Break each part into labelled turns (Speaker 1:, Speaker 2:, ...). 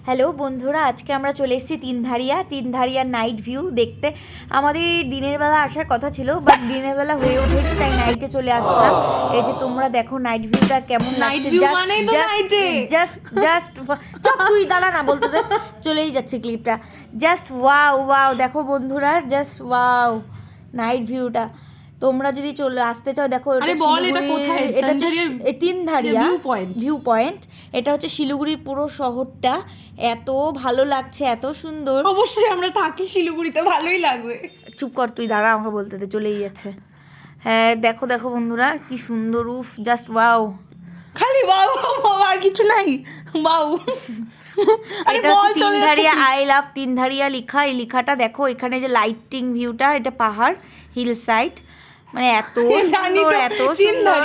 Speaker 1: Hello বন্ধুরা, আজকে আমরা চলে এসেছি তিনধারিয়ার নাইট ভিউ দেখতে। আমাদের দিনের বেলা আসার কথা ছিল, বাট দিনের বেলা হয়ে ওঠেনি, তাই নাইটে চলে আসলাম। এই যে তোমরা দেখো নাইট ভিউটা কেমন লাগছে। জাস্ট চপ, তুই দাঁড়া না, বলতে দে, চলেই যাচ্ছে ক্লিপটা। জাস্ট ওয়াও ওয়াও, দেখো বন্ধুরা, জাস্ট ওয়াও নাইট ভিউটা। তোমরা যদি চলে আসতে চাও, দেখো এটা তিনধারিয়া ভিউ পয়েন্ট। এটা হচ্ছে শিলিগুড়ির পুরো শহরটা। এত ভালো লাগছে, এত সুন্দর।
Speaker 2: অবশ্যই আমরা থাকি শিলিগুড়িতে, ভালোই লাগবে।
Speaker 1: চুপ কর, তুই দাঁড়া, আমাকে বলতে দে, চলেই যাচ্ছে। হ্যাঁ দেখো দেখো বন্ধুরা, কি সুন্দর, উফ, জাস্ট ওয়াও।
Speaker 2: খালি বাউ বাউ, আর কিছু নাই, বাউ।
Speaker 1: এটা হচ্ছে তিনধারিয়া, আই লাভ তিনধারিয়া লেখা। এই লেখাটা দেখো, এখানে যে লাইটিং ভিউটা, এটা পাহাড়, হিল সাইড, মানে এত সুন্দর, এত সুন্দর।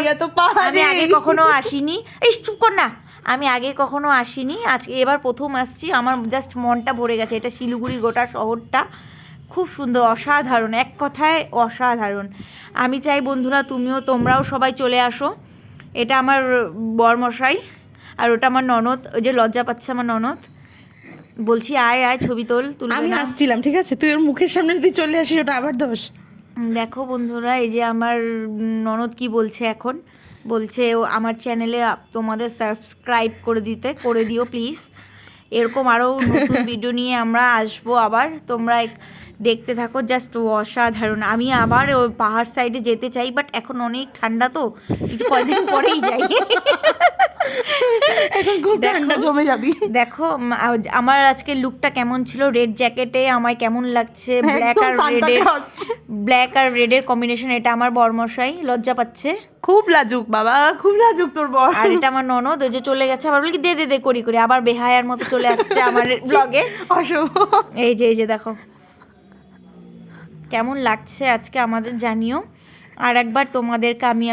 Speaker 1: আমি আগে কখনো আসিনি, এই চুপ কর না, আমি আগে কখনো আসিনি, আজকে এবার প্রথম আসছি। আমার জাস্ট মনটা ভরে গেছে। এটা শিলিগুড়ি গোটা শহরটা খুব সুন্দর, অসাধারণ, এক কথায় অসাধারণ। আমি চাই বন্ধুরা তোমরাও সবাই চলে আসো। এটা আমার বরমশাই, আর ওটা আমার ননদ, ওই যে লজ্জা পাচ্ছে আমার ননদ। বলছি আয় আয়, ছবি তুলবে
Speaker 2: আমি
Speaker 1: না?
Speaker 2: আসছিলাম, ঠিক আছে, তুই ওর মুখের সামনে যদি চলে আসিস ওটা আবার দোষ।
Speaker 1: দেখো বন্ধুরা, এই যে আমার ননদ কি বলছে এখন, বলছে ও আমার চ্যানেলে তোমাদের সাবস্ক্রাইব করে দিও প্লিজ। এরকম আরও নতুন ভিডিও নিয়ে আমরা আসবো আবার, তোমরা দেখতে থাকো। জাস্ট অসাধারণ। আমি আবার ওই পাহাড় সাইডে যেতে চাই, বাট এখন অনেক ঠান্ডা, তো একটু কয়েকদিন পরেই যাই।
Speaker 2: এখন খুব ঠান্ডা জমে যাবি।
Speaker 1: দেখো আমার আজকে লুকটা কেমন ছিল, রেড জ্যাকেটে আমায় কেমন লাগছে, ব্ল্যাক আর রেডের কম্বিনেশন। এটা আমার বরমশাই, লজ্জা পাচ্ছে,
Speaker 2: খুব লাজুক বাবা, খুব লাজুক তোর বর।
Speaker 1: আর এটা আমার ননদ, ওই যে চলে গেছে। আবার বলি দে দে দে করি করি, আবার বেহায়ার মতো চলে আসছে আমার ব্লগে। এই যে দেখো কেমন লাগছে আজকে আমাদের, জানিও। আর একবার তোমাদেরকে আমি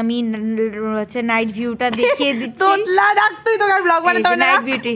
Speaker 1: হচ্ছে নাইট ভিউটা দেখিয়ে দিচ্ছি।
Speaker 2: তোতলা ডাক, তুই তোর ব্লগ বানাতে
Speaker 1: নাইট বিউটি।